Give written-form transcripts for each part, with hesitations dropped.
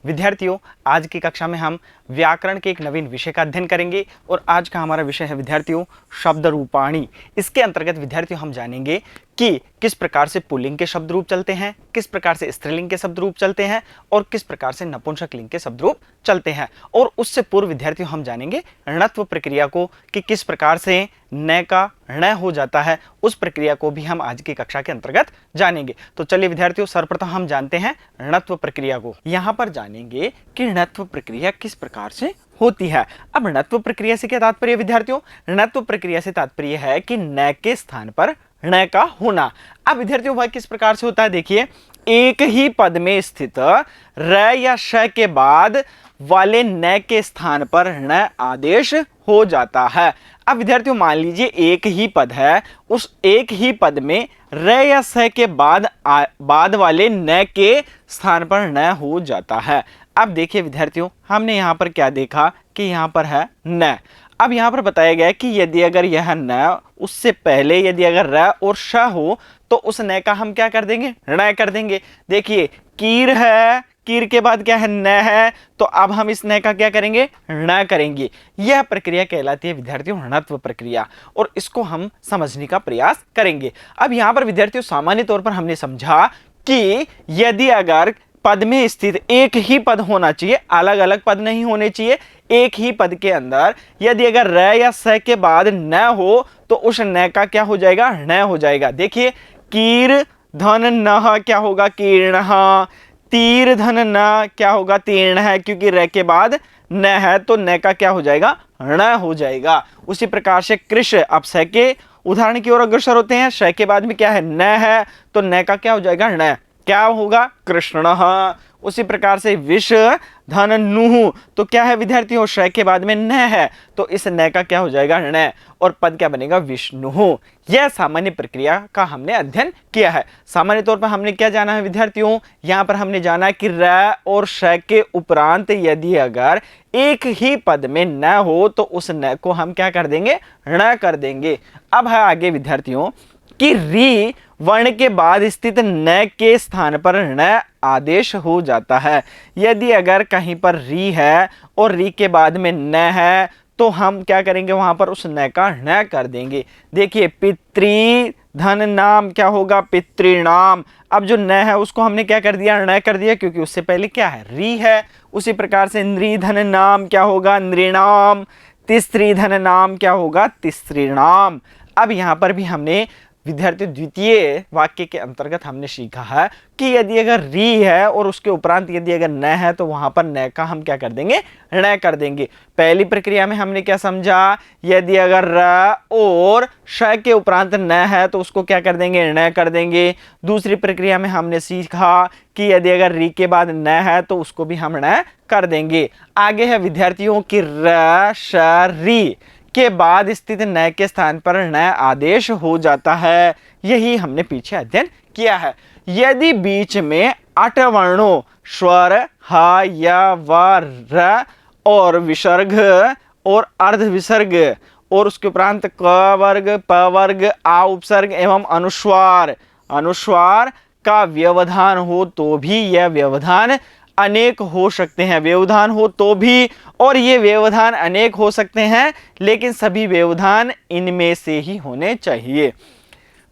विद्यार्थियों, आज की कक्षा में हम व्याकरण के एक नवीन विषय का अध्ययन करेंगे और आज का हमारा विषय है विद्यार्थियों शब्द रूपाणी। इसके अंतर्गत विद्यार्थियों हम जानेंगे कि किस प्रकार से पुल्लिंग के शब्द रूप चलते हैं, किस प्रकार से स्त्रीलिंग के शब्द रूप चलते हैं और किस प्रकार से नपुंसकलिंग के शब्द रूप चलते हैं। और उससे पूर्व विद्यार्थियों हम जानेंगे णत्व प्रक्रिया को कि किस प्रकार से न का ण हो जाता है, उस प्रक्रिया को भी हम आज की कक्षा के अंतर्गत जानेंगे। तो चलिए विद्यार्थियों, सर्वप्रथम हम जानते हैं णत्व प्रक्रिया को। यहाँ पर जानेंगे कि णत्व प्रक्रिया किस प्रकार से होती है। अब णत्व प्रक्रिया से क्या तात्पर्य विद्यार्थियों? णत्व प्रक्रिया से तात्पर्य है कि न के स्थान पर ण का होना। अब विद्यार्थियों वह किस प्रकार से होता है, देखिए, एक ही पद में स्थित र या श के बाद वाले न के स्थान पर ण आदेश हो जाता है। अब विद्यार्थियों मान लीजिए एक ही पद है, उस एक ही पद में र या स के बाद वाले न के स्थान पर न हो जाता है। अब देखिए विद्यार्थियों, हमने यहाँ पर क्या देखा कि यहाँ पर है न। अब यहाँ पर बताया गया है कि यदि अगर यह न उससे पहले यदि अगर र और श हो तो उस न का हम क्या कर देंगे, ण कर देंगे। देखिए कीर है, कीर के बाद क्या है, न है, तो अब हम इस न का क्या करेंगे, ण करेंगे। यह प्रक्रिया कहलाती है विद्यार्थियों णत्व प्रक्रिया और इसको हम समझने का प्रयास करेंगे। अब यहाँ पर विद्यार्थियों सामान्य तौर पर हमने समझा कि यदि अगर पद में स्थित एक ही पद होना चाहिए, अलग अलग पद नहीं होने चाहिए, एक ही पद के अंदर यदि अगर र या स के बाद न हो तो उस न का क्या हो जाएगा, ण हो जाएगा। देखिए कीर धन न क्या होगा, कीर्ण। तीर धन न क्या होगा, तीर्ण है, क्योंकि र के बाद न है तो न का क्या हो जाएगा, ण हो जाएगा। उसी प्रकार से कृष, अब स के उदाहरण की ओर अग्रसर होते हैं, श के बाद में क्या है, न है, तो न का क्या हो जाएगा, ण, क्या होगा, कृष्ण। उसी प्रकार से विष धन नुह, तो क्या है विद्यार्थियों, श के बाद में न है तो इस न का क्या हो जाएगा, ण, और पद क्या बनेगा, विष्णु। यह सामान्य प्रक्रिया का हमने अध्ययन किया है। सामान्य तौर पर हमने क्या जाना है विद्यार्थियों, यहाँ पर हमने जाना कि र और श के उपरांत यदि अगर एक ही पद में न हो तो उस न को हम क्या कर देंगे, ण कर देंगे। अब है आगे विद्यार्थियों कि री वर्ण के बाद स्थित न के स्थान पर ण आदेश हो जाता है। यदि अगर कहीं पर री है और री के बाद में न है तो हम क्या करेंगे, वहां पर उस न का ण कर देंगे। देखिए पितृ धन नाम क्या होगा, पितृनाम। अब जो न है उसको हमने क्या कर दिया, ण कर दिया, क्योंकि उससे पहले क्या है, री है। उसी प्रकार से नृ धन नाम क्या होगा, नृणाम। तिस्त्री धन नाम क्या होगा, तिस्त्रीणाम। अब यहाँ पर भी हमने विद्यार्थी द्वितीय वाक्य के अंतर्गत हमने सीखा है कि यदि अगर री है और उसके उपरांत यदि अगर न है तो वहां पर न का हम क्या कर देंगे, ण कर देंगे। पहली प्रक्रिया में हमने क्या समझा, यदि अगर र और श के उपरांत न है तो उसको क्या कर देंगे, ण कर देंगे। दूसरी प्रक्रिया में हमने सीखा कि यदि अगर री के बाद न है तो उसको भी हम ण कर देंगे। आगे है विद्यार्थियों की र श री के बाद स्थित न के स्थान पर न आदेश हो जाता है। यही हमने पीछे अध्ययन किया है। यदि बीच में 8 वर्णों स्वर ह य व र और विसर्ग और अर्ध विसर्ग और उसके उपरांत क वर्ग, प वर्ग, आ उपसर्ग एवं अनुस्वार का व्यवधान हो तो भी यह व्यवधान अनेक हो सकते हैं। व्यवधान हो तो भी, और ये व्यवधान अनेक हो सकते हैं, लेकिन सभी व्यवधान इनमें से ही होने चाहिए।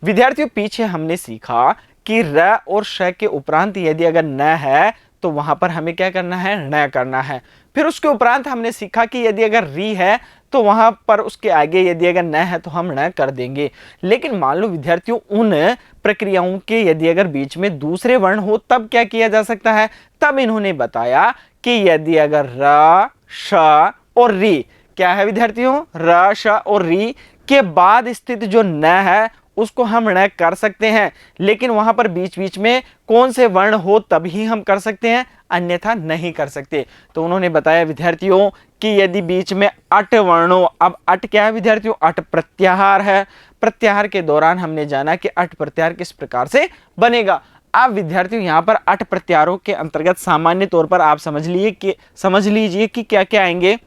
विद्यार्थियों पीछे हमने सीखा कि र और श के उपरांत यदि अगर न है तो वहां पर हमें क्या करना है, ण करना है। फिर उसके उपरांत हमने सीखा कि यदि अगर री है तो वहां पर उसके आगे यदि अगर न है तो हम ण कर देंगे। लेकिन मान लो विद्यार्थियों उन प्रक्रियाओं के यदि अगर बीच में दूसरे वर्ण हो तब क्या किया जा सकता है। तब इन्होंने बताया कि यदि अगर र, श और री, क्या है विद्यार्थियों, र, श और री के बाद स्थित जो न है उसको हम ण कर सकते हैं, लेकिन वहां पर बीच बीच में कौन से वर्ण हो तभी हम कर सकते हैं, अन्यथा नहीं कर सकते। तो उन्होंने बताया विद्यार्थियों कि यदि बीच में 8 वर्णों, अब 8 क्या है विद्यार्थियों, 8 प्रत्याहार है। प्रत्याहार के दौरान हमने जाना कि 8 प्रत्याहार किस प्रकार से बनेगा। अब विद्यार्थियों यहाँ पर 8 प्रत्याहारों के अंतर्गत सामान्य तौर पर आप समझ लीजिए कि क्या क्या आएंगे,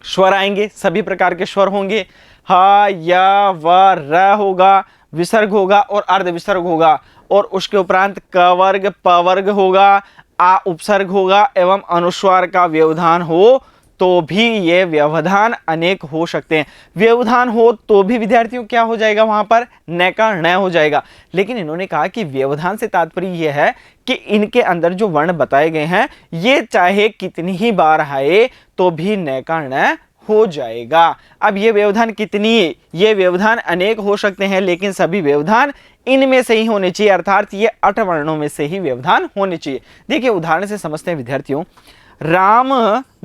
स्वर आएंगे, सभी प्रकार के स्वर होंगे। ह, य, व, र होगा, विसर्ग होगा और अर्ध विसर्ग होगा, और उसके उपरांत क वर्ग, प वर्ग होगा, आ उपसर्ग होगा एवं अनुस्वार का व्यवधान हो तो भी ये व्यवधान अनेक हो सकते हैं। व्यवधान हो तो भी विद्यार्थियों क्या हो जाएगा, वहां पर न का न हो जाएगा। लेकिन इन्होंने कहा कि व्यवधान से तात्पर्य यह है कि इनके अंदर जो वर्ण बताए गए हैं ये चाहे कितनी ही बार आए तो भी न का न हो जाएगा। अब ये व्यवधान कितनी, ये व्यवधान अनेक हो सकते हैं लेकिन सभी व्यवधान इनमें से ही होने चाहिए, अर्थात ये 8 वर्णों में से ही व्यवधान होने चाहिए। देखिए उदाहरण से समझते हैं विद्यार्थियों। राम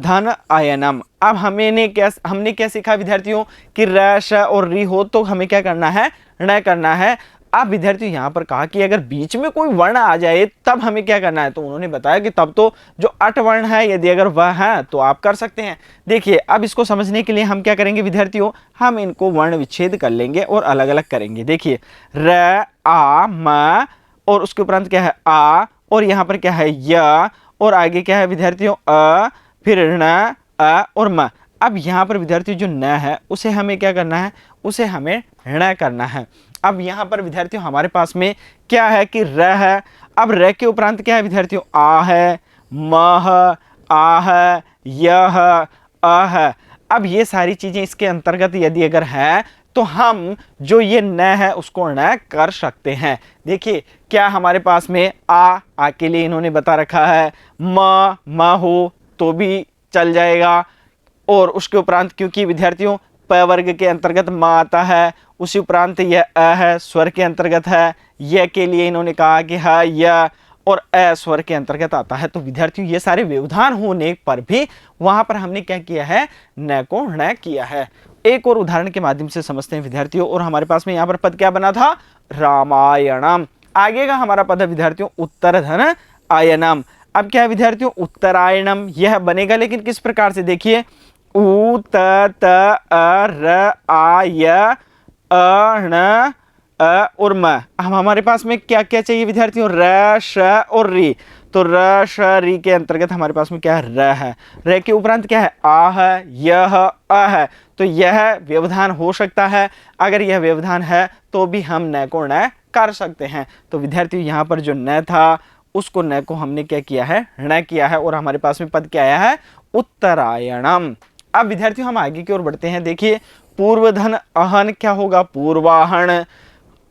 धन आयनम। अब हमने क्या सीखा विद्यार्थियों कि र श और री हो तो हमें क्या करना है, न करना है। अब विद्यार्थियों यहाँ पर कहा कि अगर बीच में कोई वर्ण आ जाए तब हमें क्या करना है, तो उन्होंने बताया कि तब तो जो 8 वर्ण है यदि अगर वह है तो आप कर सकते हैं। देखिए अब इसको समझने के लिए हम क्या करेंगे विद्यार्थियों, हम इनको वर्ण विच्छेद कर लेंगे और अलग अलग करेंगे। देखिए र आ म और उसके उपरांत क्या है आ, और यहाँ पर क्या है य, और आगे क्या है विद्यार्थियों अ, फिर न अ और म। अब यहाँ पर विद्यार्थियों जो न है उसे हमें क्या करना है, उसे हमें ण करना है। अब यहाँ पर विद्यार्थियों हमारे पास में क्या है कि र है। अब र के उपरांत क्या है विद्यार्थियों आ है, म है, आ है, य है, अ है। अब ये सारी चीजें इसके अंतर्गत यदि अगर है तो हम जो ये न है उसको न कर सकते हैं। देखिए क्या हमारे पास में आ के लिए इन्होंने बता रखा है, म हो तो भी चल जाएगा, और उसके उपरांत क्योंकि विद्यार्थियों प वर्ग के अंतर्गत म आता है, उसी उपरांत यह अ है स्वर के अंतर्गत है, यह के लिए इन्होंने कहा कि हाँ यह, और अ स्वर के अंतर्गत आता है। तो विद्यार्थियों ये सारे व्यवधान होने पर भी वहां पर हमने क्या किया है, न को न किया है। एक और उदाहरण के माध्यम से समझते हैं विद्यार्थियों। और हमारे पास में यहाँ पर पद क्या बना था, रामायणम। आगे का हमारा पद है विद्यार्थियों उत्तर धन आयनम। अब क्या है विद्यार्थियों उत्तरायणम यह बनेगा, लेकिन किस प्रकार से, देखिए उ त अ र आ य अ ण अ और म। हम हमारे पास में क्या क्या चाहिए विद्यार्थियों, र श और री। तो र श री के अंतर्गत हमारे पास में क्या है, र है। र के उपरांत क्या है, आ है, यह अ है। तो यह व्यवधान हो सकता है, अगर यह व्यवधान है तो भी हम न को न कर सकते हैं। तो विद्यार्थियों यहाँ पर जो न था उसको न को हमने क्या किया है, ण किया है, और हमारे पास में पद क्या आया है, उत्तरायणम। अब विद्यार्थियों हम आगे की ओर बढ़ते हैं। देखिए पूर्वधन अहन क्या होगा, पूर्वाहन।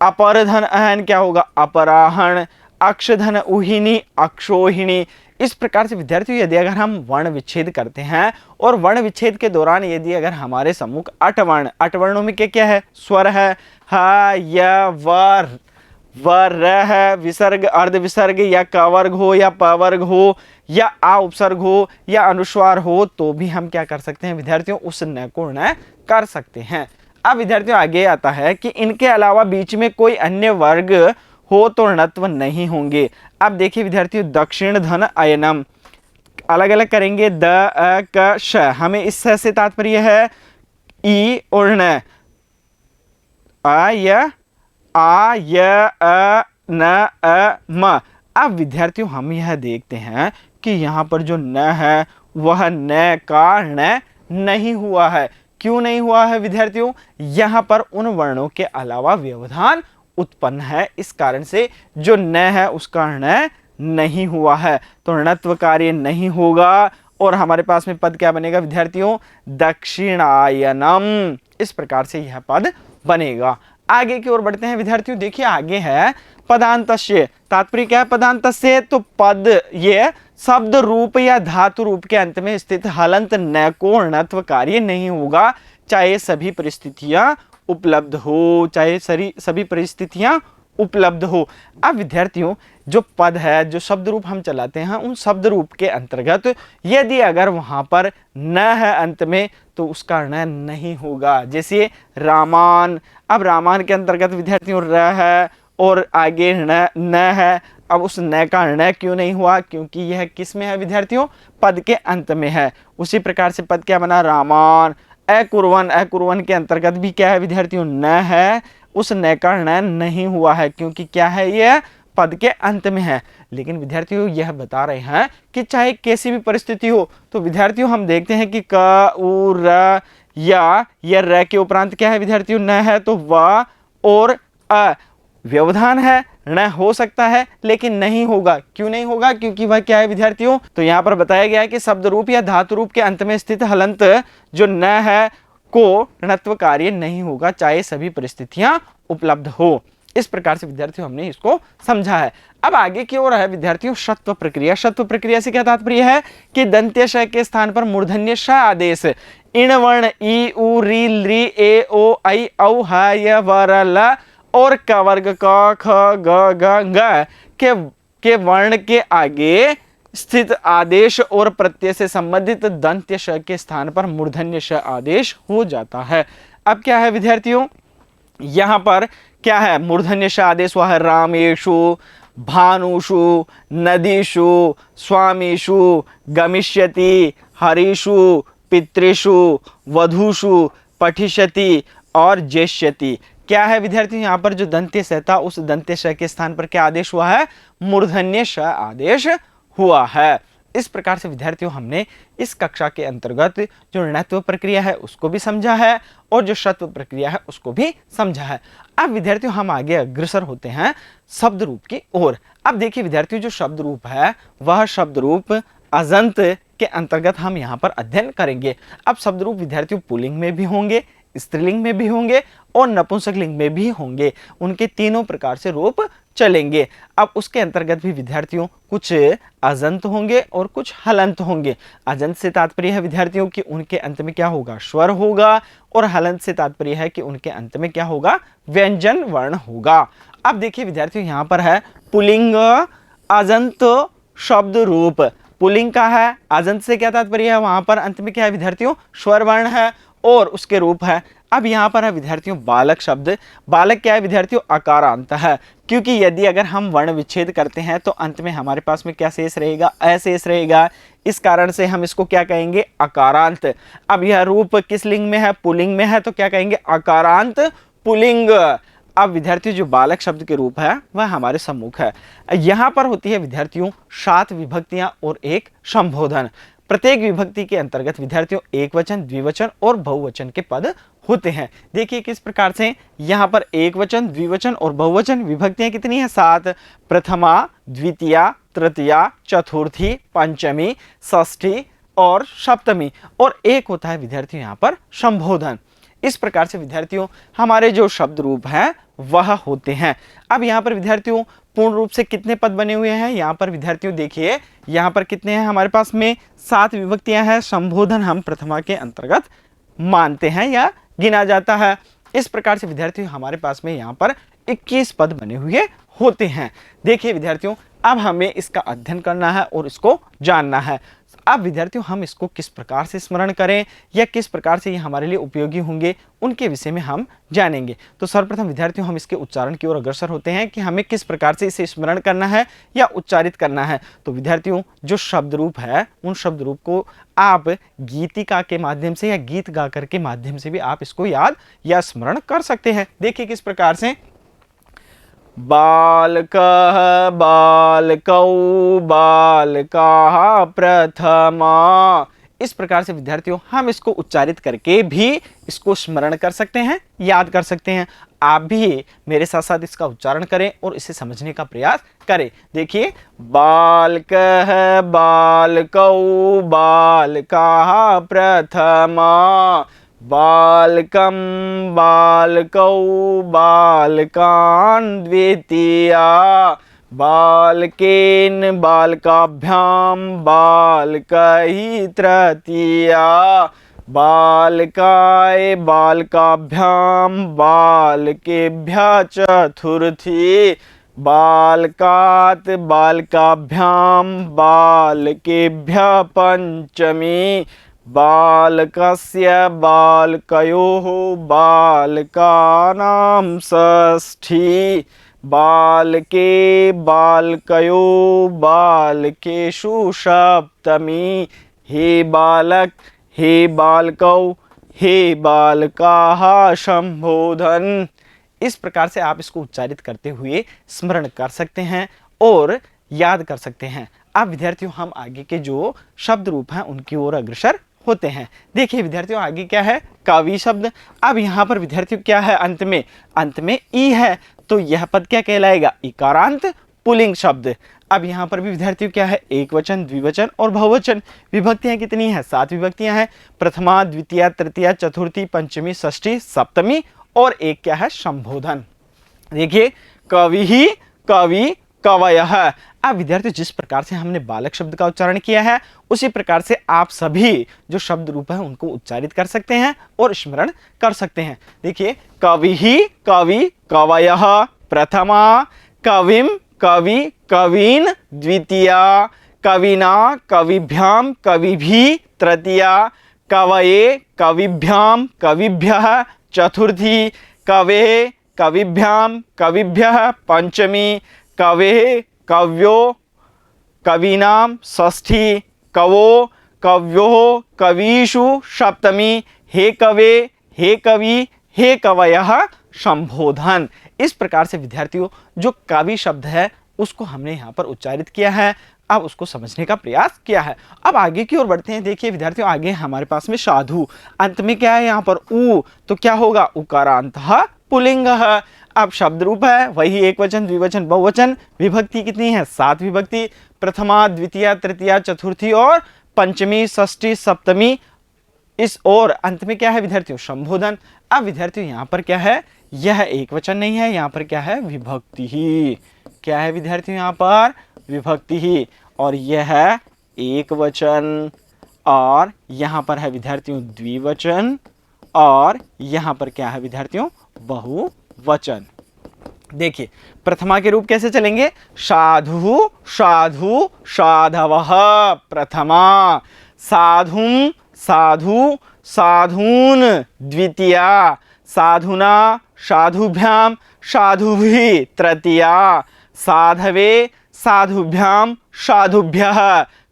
अपरधन अहन क्या होगा, अपराहन। अक्षधन उहिनी, अक्षोहिणी। इस प्रकार से विद्यार्थियों यदि अगर हम वर्ण विच्छेद करते हैं और वर्ण विच्छेद के दौरान यदि अगर हमारे सम्मुख 8 वर्ण, 8 वर्णों में क्या क्या है, स्वर है, ह य व र है, विसर्ग अर्ध विसर्ग या क वर्ग हो या प वर्ग हो या आ उपसर्ग हो या अनुस्वार हो तो भी हम क्या कर सकते हैं विद्यार्थियों, उस न को न कर सकते हैं। अब विद्यार्थियों आगे आता है कि इनके अलावा बीच में कोई अन्य वर्ग हो तो णत्व नहीं होंगे। अब देखिए विद्यार्थियों दक्षिण धन अयनम अलग अलग करेंगे, द अ क श। हमें इस से तात्पर्य है ई और न, आ य अ न अ म। अब विद्यार्थियों हम यह देखते हैं कि यहाँ पर जो न है वह न का न नहीं हुआ है। क्यों नहीं हुआ है विद्यार्थियों, यहाँ पर उन वर्णों के अलावा व्यवधान उत्पन्न है, इस कारण से जो न है उसका न नहीं हुआ है, तो णत्व कार्य नहीं होगा। और हमारे पास में पद क्या बनेगा विद्यार्थियों, दक्षिणायनम। इस प्रकार से यह पद बनेगा। आगे की ओर बढ़ते हैं विद्यार्थियों। देखिए आगे है पदांतस्य। तात्पर्य क्या है पदांतस्य, तो पद ये शब्द रूप या धातु रूप के अंत में स्थित हलंत न को णत्व कार्य नहीं होगा, चाहे सभी परिस्थितियां उपलब्ध हो, चाहे सभी परिस्थितियां उपलब्ध हो। अब विद्यार्थियों जो पद है, जो शब्द रूप हम चलाते हैं, उन शब्द रूप के अंतर्गत यदि अगर वहां पर न है अंत में तो उसका न नहीं होगा। जैसे रामान। अब रामान के अंतर्गत विद्यार्थियों र है और आगे न है। अब उस न का न क्यों नहीं हुआ, क्योंकि यह किस में है विद्यार्थियों, पद के अंत में है। उसी प्रकार से पद क्या बना, रामान। अकुर्वन, अकुर्वन के अंतर्गत भी क्या है विद्यार्थियों, न है, उस न का न नहीं हुआ है, क्योंकि क्या है, यह पद के अंत में है। लेकिन विद्यार्थियों यह बता रहे हैं कि चाहे कैसी भी परिस्थिति हो, तो विद्यार्थियों हम देखते हैं कि क उ र या र के उपरांत क्या है विद्यार्थियों, न है, तो व और अ। व्यवधान है, न हो सकता है लेकिन नहीं होगा। क्यों नहीं होगा? क्योंकि वह क्या है विद्यार्थियों, तो यहाँ पर बताया गया है कि शब्द रूप या धातु रूप के अंत में स्थित हलंत जो न है को णत्व कार्य नहीं होगा, चाहे सभी परिस्थितियां उपलब्ध हो। इस प्रकार से विद्यार्थियों हमने इसको समझा है। अब आगे की ओर है विद्यार्थियों षत्व प्रक्रिया। षत्व प्रक्रिया से क्या तात्पर्य है कि दंत्य श के स्थान पर मूर्धन्य श आदेश इन वर्ण ई उ री ली ए ओ ऐ औ ह य व र ल और क वर्ग क ख ग घ ङ के वर्ण के आगे स्थित आदेश और प्रत्यय से संबंधित दंत्य श के स्थान पर मूर्धन्य श आदेश हो जाता है। अब क्या है विद्यार्थियों, यहाँ पर क्या है मूर्धन्य श आदेश, वह है रामेशु, भानुषु, नदीषु, स्वामीषु, गमिष्यति, हरीषु, पितृषु, वधूषु, पठिष्यति और जेष्यति। क्या है विद्यार्थियों, यहाँ पर जो दंत्य स था उस दंत्य श के स्थान पर क्या आदेश हुआ है? मूर्धन्य श आदेश हुआ है। इस प्रकार से विद्यार्थियों हमने इस कक्षा के अंतर्गत जो णत्व प्रक्रिया है उसको भी समझा है और जो षत्व प्रक्रिया है उसको भी समझा है। अब विद्यार्थियों हम आगे अग्रसर होते हैं शब्द रूप की ओर। अब देखिए विद्यार्थियों जो शब्द रूप है वह शब्द रूप अजंत के अंतर्गत हम यहाँ पर अध्ययन करेंगे। अब शब्द रूप विद्यार्थियों पुल्लिंग में भी होंगे, स्त्रीलिंग में भी होंगे और नपुंसक लिंग में भी होंगे। उनके तीनों प्रकार से रूप चलेंगे। अब उसके अंतर्गत भी विद्यार्थियों कुछ अजंत होंगे और कुछ हलंत होंगे। अजंत से तात्पर्य है विद्यार्थियों कि उनके अंत में क्या होगा? स्वर होगा और हलंत से तात्पर्य है कि उनके अंत में क्या होगा? व्यंजन वर्ण होगा। अब देखिए विद्यार्थियों यहाँ पर है पुल्लिंग अजंत शब्द रूप। पुल्लिंग का है, अजंत से क्या तात्पर्य है? वहां पर अंत में क्या है विद्यार्थियों? स्वर वर्ण है और उसके रूप है। अब यहाँ पर है विद्यार्थियों बालक शब्द। बालक क्या है विद्यार्थियों? अकारांत है, क्योंकि यदि अगर हम वर्ण विच्छेद करते हैं तो अंत में हमारे पास में क्या शेष रहेगा? अशेष रहेगा। इस कारण से हम इसको क्या कहेंगे? अकारांत। अब यह रूप किस लिंग में है? पुल्लिंग में है, तो क्या कहेंगे? अकारांत पुल्लिंग। अब विद्यार्थियों जो बालक शब्द के रूप है वह हमारे सम्मुख है। यहाँ पर होती है विद्यार्थियों 7 विभक्तियां और एक संबोधन। प्रत्येक विभक्ति के अंतर्गत विद्यार्थियों एक वचन, द्विवचन और बहुवचन के पद होते हैं। देखिए किस प्रकार से यहाँ पर एक वचन, द्विवचन और बहुवचन विभक्तियां कितनी है? 7। प्रथमा, द्वितीया, तृतीया, चतुर्थी, पंचमी, षष्ठी और सप्तमी। और एक होता है विद्यार्थियों यहाँ पर संबोधन। इस प्रकार से विद्यार्थियों हमारे जो शब्द रूप हैं वह होते हैं। अब यहाँ पर विद्यार्थियों पूर्ण रूप से कितने पद बने हुए हैं? यहाँ पर विद्यार्थियों देखिए यहाँ पर कितने हैं हमारे पास में? 7 विभक्तियां हैं। संबोधन हम प्रथमा के अंतर्गत मानते हैं या गिना जाता है। इस प्रकार से विद्यार्थियों हमारे पास में यहाँ पर 21 पद बने हुए होते हैं। देखिए विद्यार्थियों अब हमें इसका अध्ययन करना है और इसको जानना है। अब विद्यार्थियों हम इसको किस प्रकार से स्मरण करें या किस प्रकार से ये हमारे लिए उपयोगी होंगे उनके विषय में हम जानेंगे। तो सर्वप्रथम विद्यार्थियों हम इसके उच्चारण की ओर अग्रसर होते हैं कि हमें किस प्रकार से इसे स्मरण करना है या उच्चारित करना है। तो विद्यार्थियों जो शब्द रूप है उन शब्द रूप को आप गीतिका के माध्यम से या गीत गाकर के माध्यम से भी आप इसको याद या स्मरण कर सकते हैं। देखिए किस प्रकार से बालकः बालकौ बालकाः प्रथमा। इस प्रकार से विद्यार्थियों हम इसको उच्चारित करके भी इसको स्मरण कर सकते हैं, याद कर सकते हैं। आप भी मेरे साथ साथ इसका उच्चारण करें और इसे समझने का प्रयास करें। देखिए बालकः बालकौ बालकाः प्रथमा, बालकं बालकौ बालकान् द्वितीया, बालकेन बालकाभ्यां बालकैः तृतीया, बालकाय बालकाभ्यां बालकेभ्यः चतुर्थी, बालकात् बालकाभ्यां बालकेभ्यः पंचमी, बालकस्य बालकयोः बालकानां षष्ठी, बालके बालकयो बालकेषु सप्तमी, हे बालक हे बालकौ हे बालकाः संबोधन। इस प्रकार से आप इसको उच्चारित करते हुए स्मरण कर सकते हैं और याद कर सकते हैं। अब विद्यार्थियों हम आगे के जो शब्द रूप हैं उनकी ओर अग्रसर होते हैं। देखिए विद्यार्थियों आगे क्या है? कवि शब्द। अब यहाँ पर विद्यार्थियों क्या है? अंत में ई है, तो यह पद क्या कहलाएगा? इकारांत पुल्लिंग शब्द। अब यहाँ पर भी विद्यार्थियों क्या है? एक वचन, द्विवचन और बहुवचन। विभक्तियां कितनी है? 7 विभक्तियां हैं। प्रथमा, द्वितीया, तृतीया, चतुर्थी, पंचमी, षष्ठी, सप्तमी और एक क्या है? संबोधन। देखिए, कवि ही, कवि, कवयः। अब विद्यार्थियों जिस प्रकार से हमने बालक शब्द का उच्चारण किया है उसी प्रकार से आप सभी जो शब्द रूप है उनको उच्चारित कर सकते हैं और स्मरण कर सकते हैं। देखिए, कवि ही, कवि, कवयः प्रथमा, कविम, कवि, कवीन द्वितीया, कविना, कविभ्याम, कविभिः तृतीया, कवये, कविभ्याम, कविभ्यः चतुर्थी, कवे, कविभ्याम, कविभ्यः पंचमी, कवे, कव्यो, कवीनाम षष्ठी, कवो, कव्यो, कवीषु सप्तमी, हे कवे, हे कवि, हे कवयः संबोधन। इस प्रकार से विद्यार्थियों जो कवि शब्द है उसको हमने यहाँ पर उच्चारित किया है, अब उसको समझने का प्रयास किया है। अब आगे की ओर बढ़ते हैं। देखिए विद्यार्थियों, आगे हमारे पास में साधु, अंत में क्या है यहाँ पर? उ, तो क्या होगा? उकारांतः पुल्लिंगः। अब शब्द रूप है वही एक वचन, द्विवचन, बहुवचन। विभक्ति कितनी है? 7 विभक्ति। प्रथमा, द्वितीया, तृतीया, चतुर्थी और पंचमी, षष्ठी, सप्तमी। इस और अंत में क्या है विद्यार्थियों? संबोधन। अब विद्यार्थियों यहाँ पर क्या है? यह एक वचन नहीं है, यहाँ पर क्या है? विभक्ति ही। क्या है विद्यार्थियों? यहाँ पर विभक्ति ही। और यह है एक वचन और यहाँ पर है विद्यार्थियों द्विवचन और यहाँ पर क्या है विद्यार्थियों? बहुवचन। देखिए प्रथमा के रूप कैसे चलेंगे? साधु, साधु, साधवः प्रथमा, साधुम, साधु, साधून द्वितीया, साधुना, साधुभ्याम, साधुभिः तृतीया, साधवे, साधुभ्याम, साधुभ्यः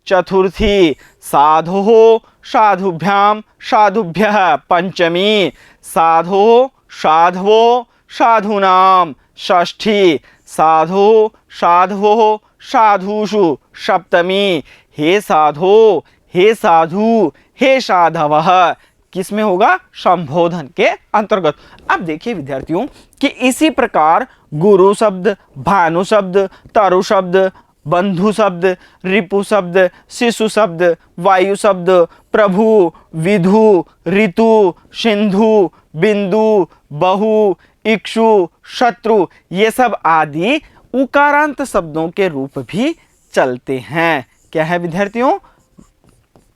चतुर्थी, साधोः, साधुभ्याम, साधुभ्यः पंचमी, साधो, साधवो, साधूनां षष्ठी, साधो, साधवो, साधुषु सप्तमी, हे साधो, हे साधु, हे साधवः। किस में होगा? संबोधन के अंतर्गत। अब देखिए विद्यार्थियों कि इसी प्रकार गुरु शब्द, भानु शब्द, तरु शब्द, बंधु शब्द, रिपु शब्द, शिशु शब्द, वायु शब्द, प्रभु, विधु, ऋतु, सिंधु, बिंदु, बहु, इक्षु, शत्रु, ये सब आदि उकारांत शब्दों के रूप भी चलते हैं। क्या है विद्यार्थियों?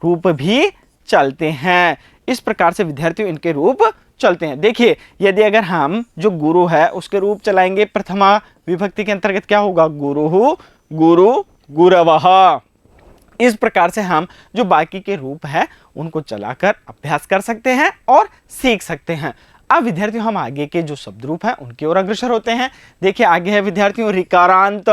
रूप भी चलते हैं। इस प्रकार से विद्यार्थियों इनके रूप चलते हैं। देखिए यदि अगर हम जो गुरु है उसके रूप चलाएंगे प्रथमा विभक्ति के अंतर्गत क्या होगा? गुरुहु, गुरु, गुरवः। इस प्रकार से हम जो बाकी के रूप है उनको चलाकर अभ्यास कर सकते हैं और सीख सकते हैं। अब विद्यार्थियों हम आगे के जो शब्द रूप है उनकी ओर अग्रसर होते हैं। देखिए आगे है विद्यार्थियों ऋकारांत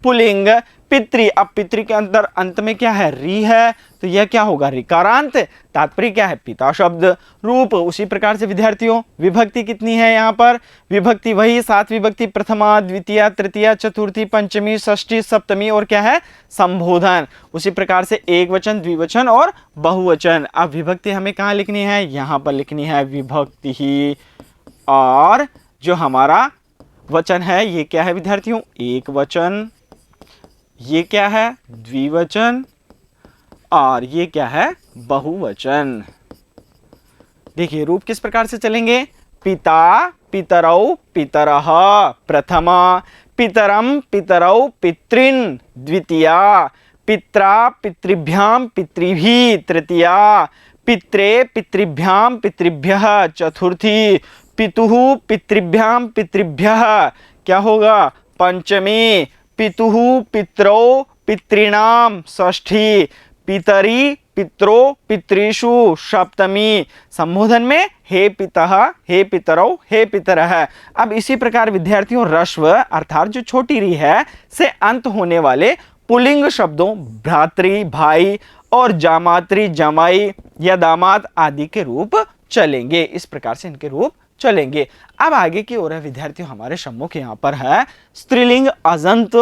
पुल्लिंग पितृ। अब पितृ के अंदर अंत में क्या है? री है, तो यह क्या होगा? ऋकारांत। तात्पर्य क्या है? पिता शब्द। रूप उसी प्रकार से विद्यार्थियों विभक्ति कितनी है यहाँ पर? विभक्ति वही 7 विभक्ति। प्रथमा, द्वितीया, तृतीया, चतुर्थी, पंचमी, षष्ठी, सप्तमी और क्या है? संबोधन। उसी प्रकार से एक वचन, द्विवचन और बहुवचन। अब विभक्ति हमें कहाँ लिखनी है? यहाँ पर लिखनी है विभक्ति ही। और जो हमारा वचन है ये क्या है विद्यार्थियों? एक वचन। ये क्या है? द्विवचन। और ये क्या है? बहुवचन। देखिए रूप किस प्रकार से चलेंगे? पिता, पितरौ, पितरः प्रथमा, पितरम, पितरौ, पितॄन् द्वितीया, पित्रा, पितृभ्याम, पितृभिः तृतीया, पित्रे, पितृभ्याम, पितृभ्यः चतुर्थी, पितुः, पितृभ्याम, पितृभ्यः क्या होगा? पंचमी, पितुः, पितरौ, पितॄणां षष्ठी, पितरि, पितरो, पितृषु सप्तमी। संबोधन में हे पितः, हे पितरौ, हे पितरः। अब इसी प्रकार विद्यार्थियों रस्व अर्थात जो छोटी री है से अंत होने वाले पुल्लिंग शब्दों भ्रातृ, भाई और जामातृ, जमाई या दामाद आदि के रूप चलेंगे। इस प्रकार से इनके रूप चलेंगे। अब आगे की ओर है विद्यार्थियों हमारे सम्मुख यहाँ पर है स्त्रीलिंग अजंत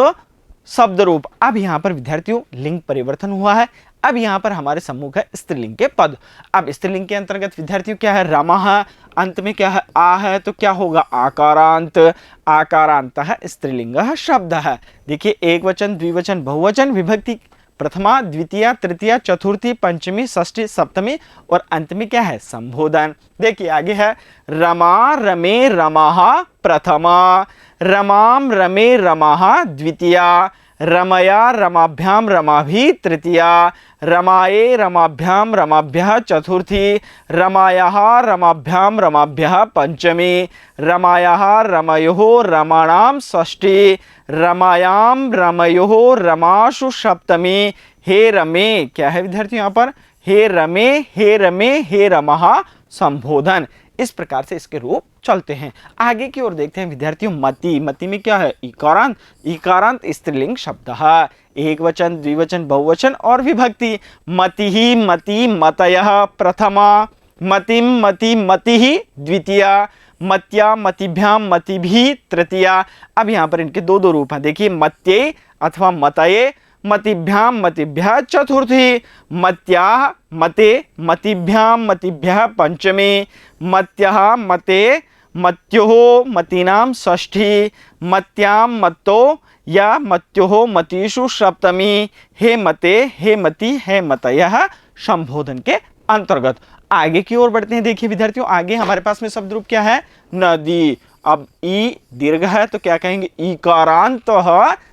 शब्द रूप। अब यहाँ पर विद्यार्थियों लिंग परिवर्तन हुआ है। अब यहाँ पर हमारे सम्मुख है स्त्रीलिंग के पद। अब स्त्रीलिंग के अंतर्गत विद्यार्थियों क्या है, रमः, अंत में क्या है, आ है, तो क्या होगा, आकारांत। आकारांत है स्त्रीलिंग शब्द है। देखिए एक वचन, द्विवचन, बहुवचन, विभक्ति प्रथमा, द्वितीय, तृतीय, चतुर्थी, पंचमी, षष्ठी, सप्तमी और अंत में क्या है, संबोधन। देखिए आगे है रमा, रमे, रमः प्रथमा, रमाम, रमे, रमः द्वितीया, रमया, रमाभ्याम, रमाभि तृतीया, रमाये, रमाभ्याम, रमाभ्यः चतुर्थी, रमायाः, रमाभ्याम, रमाभ्यः पंचमी, रमायाः, रमयोः, रमाणां षष्ठी, रमायां, रमयोः, रमाशु सप्तमी। हे रमे, क्या है विद्यार्थियों यहाँ पर, हे रमे, हे रमे, हे रमः संबोधन। इस प्रकार से इसके रूप चलते हैं। आगे की ओर देखते हैं विद्यार्थियों मति। मति में क्या है, इकारांत। इकारांत स्त्रीलिंग शब्द है। एक वचन, द्विवचन, बहुवचन और विभक्ति। मति, मति, मतयः प्रथमा, मतिम, मति, मति द्वितीया, मत्या, मतिभ्याम, मतिभि तृतीया। अब यहाँ पर इनके दो दो रूप हैं। देखिए मत्ये अथवा मतये, मतिभ्याम, मतिभ्यः चतुर्थी, मत्याः, मते, मतिभ्याम, मतिभ्यः पंचमी, मत्यः, मते, मत्योः, मतीनां षष्ठी, मत्यां, मत्तो या मत्योः, मतीषु सप्तमी। हे मते, हे मति, हे मतयः संबोधन के अंतर्गत। आगे की ओर बढ़ते हैं। देखिए विद्यार्थियों आगे हमारे पास में शब्द रूप क्या है, नदी। अब ई दीर्घ है तो क्या कहेंगे, ईकारांत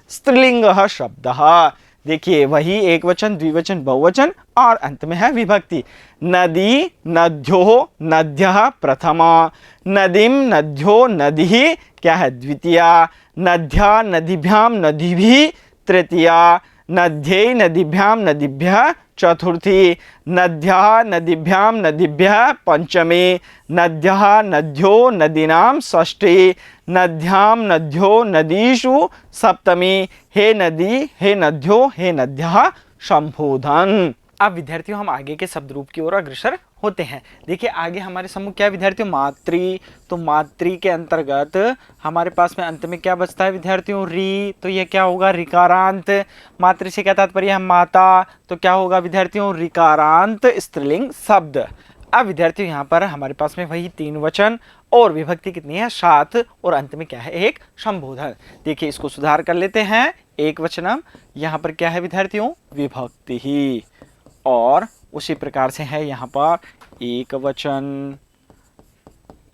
स्त्रीलिंग शब्द। देखिए वही एक वचन, द्विवचन, बहुवचन और अंत में है विभक्ति। नदी, नद्यो, नद्यः प्रथमा, नदीम, नद्यो, नदीः क्या है द्वितीया, नद्या, नदीभ्याम, नदीभिः तृतीया, नद्यै, नदीभ्याम, नदीभ्यः चतुर्थी, नद्यः, नदीभ्याम, नदीभ्यः पंचमी, नद्यः, नद्यो, नदीनां षष्ठी, नद्यां, नद्यो, नदीषु सप्तमी। हे नदी, हे नद्यो, हे नद्यः संबोधन। अब विद्यार्थियों हम आगे के शब्द रूप की ओर अग्रसर होते हैं। देखिए आगे हमारे सम्मुख क्या है विद्यार्थियों, मातृ। तो मातृ के अंतर्गत हमारे पास में अंत में क्या बचता है विद्यार्थियों, री। तो यह क्या होगा, रिकारांत। मातृ से क्या तात्पर्य है, माता। तो क्या होगा विद्यार्थियों, रिकारांत स्त्रीलिंग शब्द। अब विद्यार्थियों यहाँ पर हमारे पास में वही तीन वचन और विभक्ति कितनी है, 7 और अंत में क्या है, एक संबोधन। देखिए इसको सुधार कर लेते हैं। एक वचनम, यहाँ पर क्या है विद्यार्थियों, विभक्ति ही। और उसी प्रकार से है यहाँ पर एक वचन,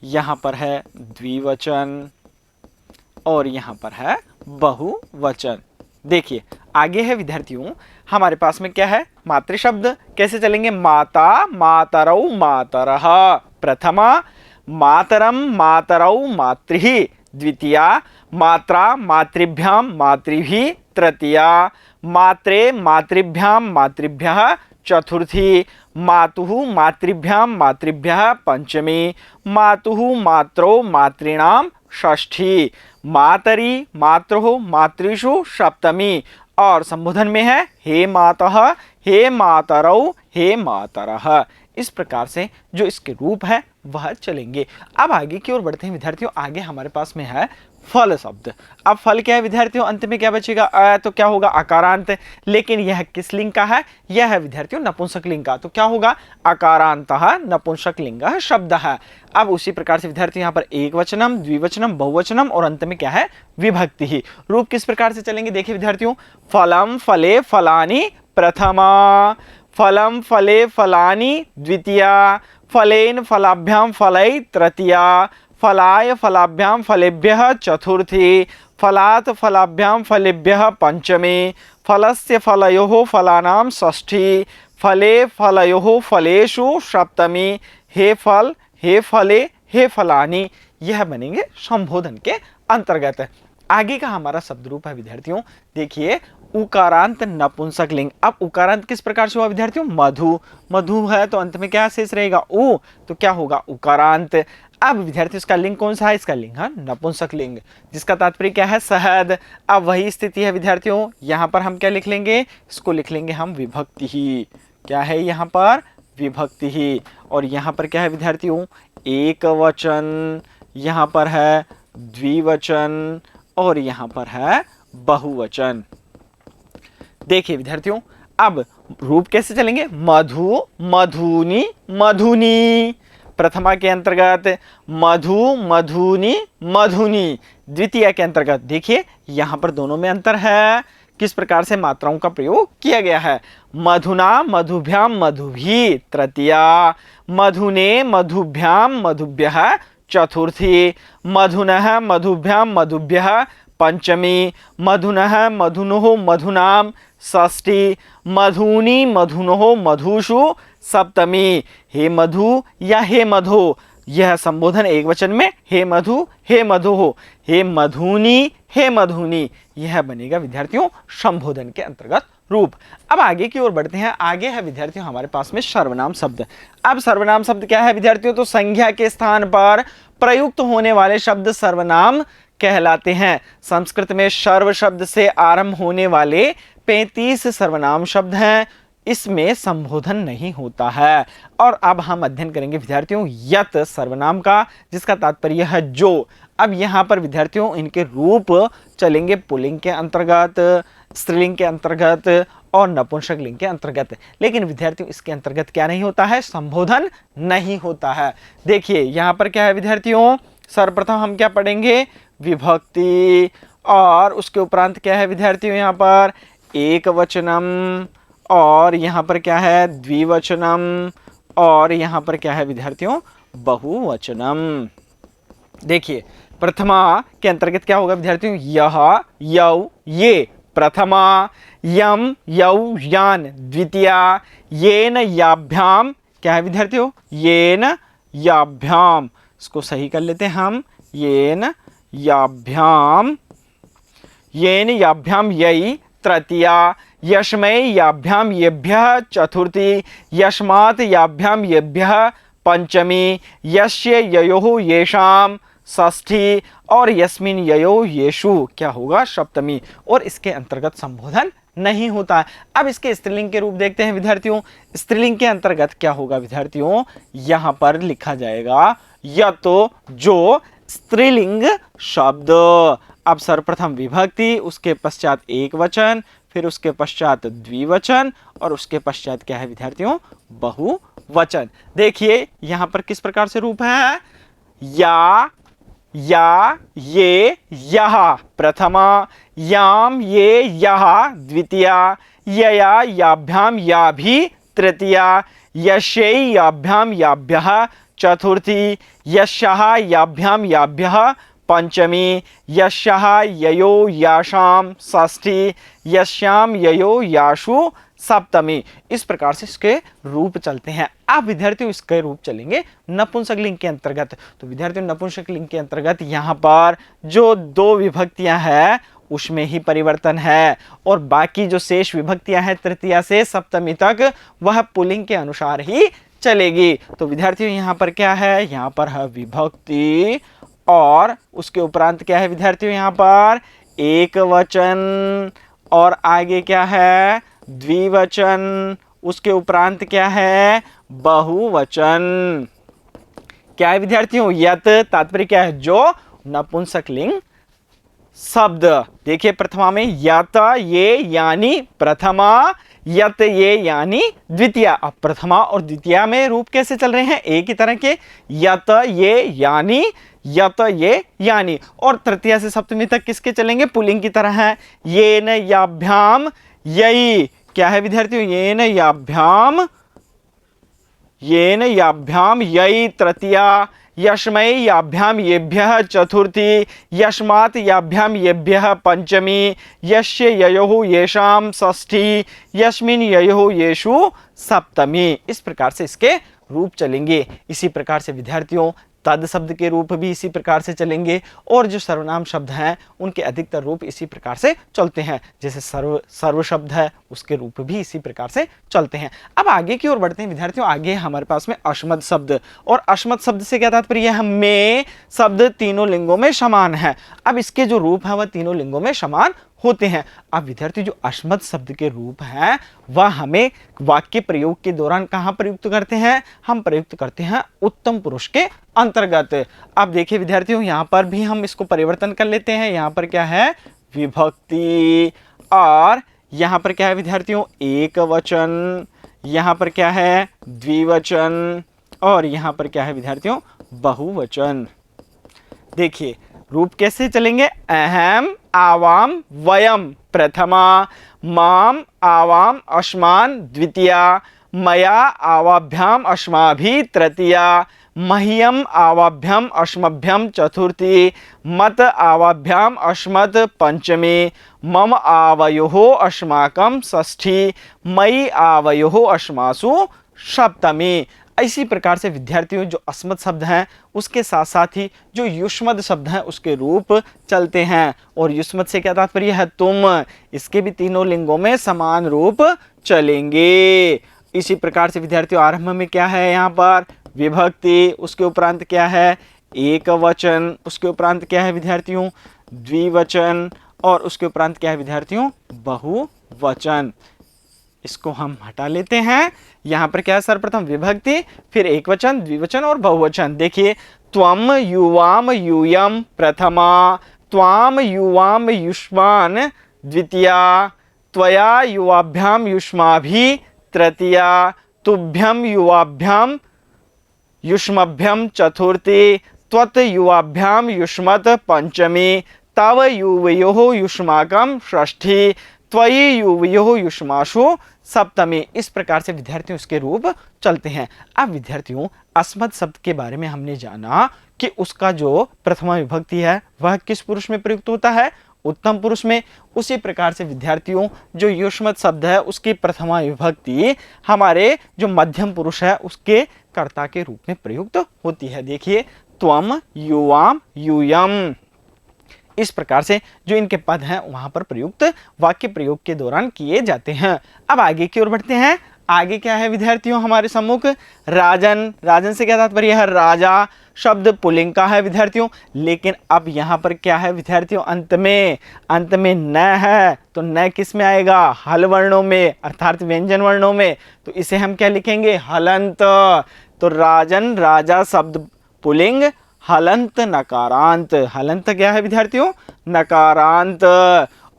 यहाँ पर है द्विवचन और यहाँ पर है बहुवचन। देखिए आगे है विद्यार्थियों हमारे पास में क्या है, मातृ शब्द। कैसे चलेंगे, माता, मातरौ, मातरः प्रथमा, मातरम, मातरौ, मातृः द्वितीया, मात्रा, मातृभ्याम, मातृभिः तृतीया, मात्रे, मातृभ्याम, मातृभ्यः चतुर्थी, मातुः, मातृभ्याम, मातृभ्यः पंचमी, मातुः, मात्रो, मातॄणां षष्ठी, मातरि, मातृः, मातृषु सप्तमी। और संबोधन में है हे मातः, हे मातरौ, हे मातरः। इस प्रकार से जो इसके रूप है वह चलेंगे। अब आगे की ओर बढ़ते हैं विद्यार्थियों। आगे हमारे पास में है फल शब्द। अब फल क्या है विद्यार्थियों, अंत में क्या बचेगा, तो क्या होगा, आकारांत। लेकिन यह किस लिंग का है, यह है विद्यार्थियों नपुंसक लिंग का। तो क्या होगा, आकारांतः नपुंसक लिंग शब्द है। अब उसी प्रकार से विद्यार्थियों यहाँ पर एक वचनम, द्विवचनम, बहुवचनम और अंत में क्या है, विभक्ति ही। रूप किस प्रकार से चलेंगे, देखिए विद्यार्थियों, फलम, फले, फलानि प्रथमा, फलम, फले, फलानि द्वितीया, फलेन, फलाभ्याम, फलै तृतीया, फलाय, फलाभ्याम, फलेभ्यः चतुर्थी, फलात्, फलाभ्याम, फलेभ्यः पंचमी, फलस्य, फलयोः, फलानां षष्ठी, फले, फलयोः, फलेषु सप्तमी। हे फल, हे फले, हे फलानि। यह बनेंगे संबोधन के अंतर्गत। आगे का हमारा शब्द रूप है विद्यार्थियों, देखिए उकारांत नपुंसक लिंग। अब उकारांत किस प्रकार से हुआ विद्यार्थियों, मधु। मधु है तो अंत में क्या शेष रहेगा, उ। तो क्या होगा, उकारांत। अब विद्यार्थी इसका लिंग कौन सा है, इसका लिंग है नपुंसक लिंग, जिसका तात्पर्य क्या है, शहद। अब वही स्थिति है विद्यार्थियों, यहाँ पर हम क्या लिख लेंगे, इसको लिख लेंगे हम विभक्ति ही। क्या है यहाँ पर, विभक्ति ही। और यहाँ पर क्या है विद्यार्थियों, एक वचन, यहाँ पर है द्विवचन और यहाँ पर है बहुवचन। देखिए विद्यार्थियों अब रूप कैसे चलेंगे? मधु, मधुनी, मधुनी। प्रथमा के अंतर्गत मधु, मधुनी, मधुनी। द्वितीय के अंतर्गत देखिए यहां पर दोनों में अंतर है, किस प्रकार से मात्राओं का प्रयोग किया गया है। मधुना, मधुभ्याम, मधुभी तृतीया। मधुने, मधुभ्याम, मधुभ्यः चतुर्थी। मधुनः, मधुभ्याम, मधुभ्यः पंचमी। मधुनः, मधुनोः, मधुनाम षष्ठी। मधुनी, मधुनोः, मधुषु सप्तमी। हे मधु या हे मधु, यह संबोधन एक वचन में हे मधु, हे मधु, हे मधुनी, हे मधुनी, यह बनेगा विद्यार्थियों संबोधन के अंतर्गत रूप। अब आगे की ओर बढ़ते हैं। आगे है विद्यार्थियों हमारे पास में सर्वनाम शब्द। अब सर्वनाम शब्द क्या है विद्यार्थियों? तो संज्ञा के स्थान पर प्रयुक्त होने वाले शब्द सर्वनाम कहलाते हैं। संस्कृत में सर्व शब्द से आरंभ होने वाले 35 सर्वनाम शब्द हैं, इसमें संबोधन नहीं होता है। और अब हम अध्ययन करेंगे विद्यार्थियों यत सर्वनाम का, जिसका तात्पर्य है जो। अब यहाँ पर विद्यार्थियों इनके रूप चलेंगे पुल्लिंग के अंतर्गत, स्त्रीलिंग के अंतर्गत और नपुंसक लिंग के अंतर्गत। लेकिन विद्यार्थियों इसके अंतर्गत क्या नहीं होता है? संबोधन नहीं होता है। देखिए यहाँ पर क्या है विद्यार्थियों, सर्वप्रथम हम क्या पढ़ेंगे? विभक्ति। और उसके उपरांत क्या है विद्यार्थियों? यहाँ पर एक वचनम, और यहाँ पर क्या है? द्विवचनम, और यहाँ पर क्या है विद्यार्थियों? बहुवचनम। देखिए प्रथमा के अंतर्गत क्या होगा विद्यार्थियों? यह, यौ, ये प्रथमा। यम, यौ, यान द्वितीया। येन, याभ्याम, क्या है विद्यार्थियों? येन याभ्याम। इसको सही कर लेते हैं हम। येन याभ्याम, येन याभ्याम यई तृतीया। यस्मै याभ्याम येभ्यः चतुर्थी। यस्मात् याभ्याम येभ्यः पंचमी। यस्य ययोः येषाम षष्ठी। और यस्मिन ययो येषु क्या होगा? सप्तमी। और इसके अंतर्गत संबोधन नहीं होता है। अब इसके स्त्रीलिंग के रूप देखते हैं विद्यार्थियों। स्त्रीलिंग के अंतर्गत क्या होगा विद्यार्थियों? यहां पर लिखा जाएगा या तो जो स्त्रीलिंग शब्द। अब सर्वप्रथम विभक्ति, उसके पश्चात एक वचन, फिर उसके पश्चात द्विवचन, और उसके पश्चात क्या है विद्यार्थियों? बहुवचन। देखिए यहां पर किस प्रकार से रूप है? या, ये, यह प्रथमा। याम, ये, यह द्वितीया। यया, याभ्याम, याभि तृतीया। यस्यै, याभ्याम, याभ्यः चतुर्थी। यस्याः, याभ्याम, याभ्यः पंचमी। यस्याः, ययो, यासाम षष्ठी। यस्याम, ययो, यासु सप्तमी। इस प्रकार से इसके रूप चलते हैं। अब विद्यार्थियों इसके रूप चलेंगे नपुंसक लिंग के अंतर्गत। तो विद्यार्थियों नपुंसक लिंग के अंतर्गत यहाँ पर जो दो विभक्तियां हैं उसमें ही परिवर्तन है, और बाकी जो शेष विभक्तियां हैं तृतीया से सप्तमी तक वह पुल्लिंग के अनुसार ही चलेगी। तो विद्यार्थियों यहाँ पर क्या है? यहाँ पर है विभक्ति, और उसके उपरांत क्या है विद्यार्थियों? यहाँ पर एक वचन, और आगे क्या है? द्विवचन। उसके उपरांत क्या है? बहुवचन। क्या है विद्यार्थियों? यत तात्पर्य क्या है? जो नपुंसक लिंग शब्द। देखिए प्रथमा में यत, ये, यानी प्रथमा। यत, ये, यानी द्वितीया। अब प्रथमा और द्वितीया में रूप कैसे चल रहे हैं? एक ही तरह के। यत, ये, यानी, यत, ये, यानी। और तृतीया से सप्तमी तक किसके चलेंगे? पुल्लिंग की तरह है। येन याभ्याम यई, क्या है विद्यार्थियों? येन याभ्याम, येन याभ्याम यई तृतीया। यस्मै याभ्याम येभ्यः चतुर्थी। यस्मात् याभ्याम येभ्यः पंचमी। यस्य ययोः येषाम षष्ठी। यस्मिन् ययोः येषु सप्तमी। इस प्रकार से इसके रूप चलेंगे। इसी प्रकार से विद्यार्थियों तद शब्द के रूप भी इसी प्रकार से चलेंगे, और जो सर्वनाम शब्द हैं उनके अधिकतर रूप इसी प्रकार से चलते हैं। जैसे सर्व शब्द है उसके रूप भी इसी प्रकार से चलते हैं। अब आगे की ओर बढ़ते हैं विद्यार्थियों। आगे हमारे पास में अस्मद शब्द, और अस्मद शब्द से क्या तात्पर्य है? में शब्द तीनों लिंगों में समान है। अब इसके जो रूप है वह तीनों लिंगों में समान होते हैं। अब विद्यार्थी जो अस्मद शब्द के रूप हैं वह हमें वाक्य प्रयोग के दौरान कहाँ प्रयुक्त करते हैं? हम प्रयुक्त करते हैं उत्तम पुरुष के अंतर्गत। अब देखिए विद्यार्थियों यहाँ पर भी हम इसको परिवर्तन कर लेते हैं। यहाँ पर क्या है? विभक्ति, और यहाँ पर क्या है विद्यार्थियों, एक वचन, यहाँ पर क्या है द्विवचन, और यहाँ पर क्या है विद्यार्थियों, बहुवचन। देखिए रूप कैसे चलेंगे, अहम आवाम वयम प्रथमा, माम आवाम अस्मान् द्वितीया, मया आवाभ्याम अस्माभि तृतीया, मह्यम आवाभ्याम अस्मभ्यम चतुर्थी, मत आवाभ्याम अस्मत् पंचमी, मम आवयोः अस्माकं षष्ठी, मयि आवयोः अस्मासु सप्तमी। इसी प्रकार से विद्यार्थियों जो अस्मत् शब्द हैं उसके साथ साथ ही जो युष्मद् शब्द हैं उसके रूप चलते हैं। और युष्मद् से क्या तात्पर्य है, तुम, इसके भी तीनों लिंगों में समान रूप चलेंगे। इसी प्रकार से विद्यार्थियों आरंभ में क्या है, यहाँ पर विभक्ति, उसके उपरांत क्या है एक वचन, उसके उपरांत क्या है विद्यार्थियों द्विवचन, और उसके उपरांत क्या है विद्यार्थियों बहुवचन। इसको हम हटा लेते हैं। यहाँ पर क्या है, सर्वप्रथम विभक्ति, फिर एक वचन, द्विवचन और बहुवचन। देखिए त्वम युवाम यूयम प्रथमा, त्वाम युवाम युष्मान् द्वितीया, त्वया युवाभ्याम युष्माभि तृतीया, तुभ्यम युवाभ्याम युष्मभ्यम चतुर्थी, त्वत् युवाभ्याम युष्मत् पंचमी, तव युवयोः युष्माकं षष्ठी, त्वयि युवयोः युष्मासु सप्तमी। इस प्रकार से विद्यार्थियों इसके रूप चलते हैं। अब विद्यार्थियों अस्मत् शब्द के बारे में हमने जाना कि उसका जो प्रथमा विभक्ति है वह किस पुरुष में प्रयुक्त होता है, उत्तम पुरुष में। उसी प्रकार से विद्यार्थियों जो युष्मत् शब्द है उसकी प्रथमा विभक्ति हमारे जो मध्यम पुरुष है उसके कर्ता के रूप में प्रयुक्त होती है। देखिए त्वम युवाम यूयम, इस प्रकार से जो इनके पद हैं वहां पर प्रयुक्त वाक्य प्रयोग के दौरान किए जाते हैं। अब आगे की ओर बढ़ते हैं। आगे क्या है विद्यार्थियों हमारे सम्मुख, राजन। राजन से क्या तात्पर्य है, राजा। शब्द पुल्लिंग का है विद्यार्थियों, लेकिन अब यहाँ पर क्या है विद्यार्थियों, अंत में न है, तो न किस में आएगा, हल वर्णों में, अर्थात व्यंजन वर्णों में। तो इसे हम क्या लिखेंगे, हलंत। तो राजन राजा शब्द पुल्लिंग, हलंत नकारांत। हलंत क्या है विद्यार्थियों, नकारांत।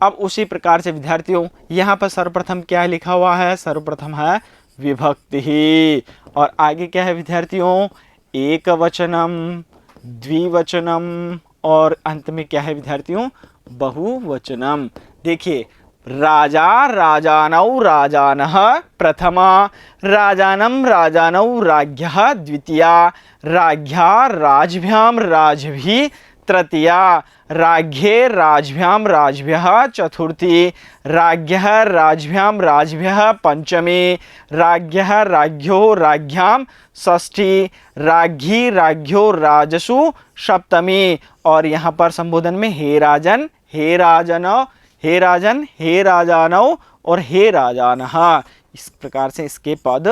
अब उसी प्रकार से विद्यार्थियों यहाँ पर सर्वप्रथम क्या लिखा हुआ है, सर्वप्रथम है विभक्ति ही, और आगे क्या है विद्यार्थियों एक वचनम, द्विवचनम, और अंत में क्या है विद्यार्थियों बहुवचनम। देखिए राजा राजानौ राजानः प्रथमा, राजानं राजानौ राज्ञः द्वितीया, राज्ञा राजभ्याम राजभिः तृतीया, राज्ञे राजभ्याम राजभ्यः चतुर्थी, राज्ञः राजभ्याम राजभ्यः पंचमी, राज्ञः राज्ञो राज्ञाम षष्ठी, राज्ञी राज्ञो राजसु सप्तमी। और यहाँ पर संबोधन में हे राजन, हे राजन, हे राजन, हे राजानौ और हे राजानः, इस प्रकार से इसके पद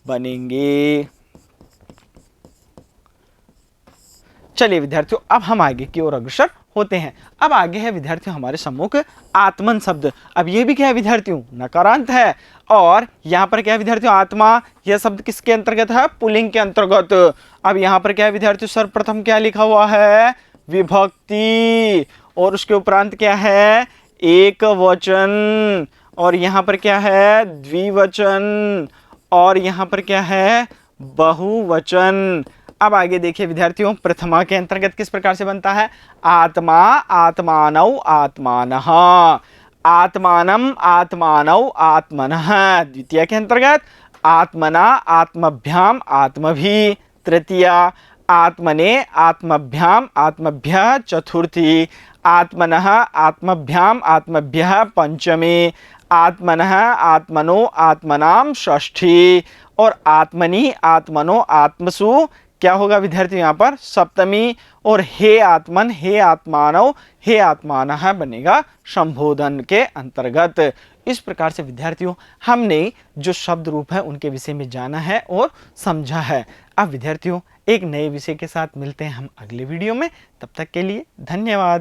बनेंगे। चलिए विद्यार्थियों अब हम आगे की ओर अग्रसर होते हैं। अब आगे है विद्यार्थियों हमारे सम्मुख आत्मन शब्द। अब ये भी क्या है विद्यार्थियों नकारांत है, और यहाँ पर क्या है विद्यार्थियों आत्मा, यह शब्द किसके अंतर्गत है, पुल्लिंग के अंतर्गत। अब यहाँ पर क्या है विद्यार्थियों सर्वप्रथम क्या लिखा हुआ है, विभक्ति, और उसके उपरांत क्या है एक वचन, और यहाँ पर क्या है द्विवचन, और यहाँ पर क्या है बहुवचन। अब आगे देखिए विद्यार्थियों प्रथमा के अंतर्गत किस प्रकार से बनता है, आत्मा आत्मानौ आत्मानः, आत्मानम आत्मानौ आत्मनः। द्वितीय के अंतर्गत आत्मना आत्मभ्याम आत्मभि, तृतीया आत्मने आत्मभ्याम आत्मभ्यः चतुर्थी, आत्मनः आत्मभ्याम आत्मभ्यः पंचमी, आत्मनः आत्मनो आत्मनाम षष्ठी, और आत्मनि आत्मनो आत्मसु क्या होगा विद्यार्थियों यहाँ पर सप्तमी, और हे आत्मन हे आत्मानव हे आत्मानः बनेगा संबोधन के अंतर्गत। इस प्रकार से विद्यार्थियों हमने जो शब्द रूप है उनके विषय में जाना है और समझा है। अब विद्यार्थियों एक नए विषय के साथ मिलते हैं हम अगले वीडियो में, तब तक के लिए धन्यवाद।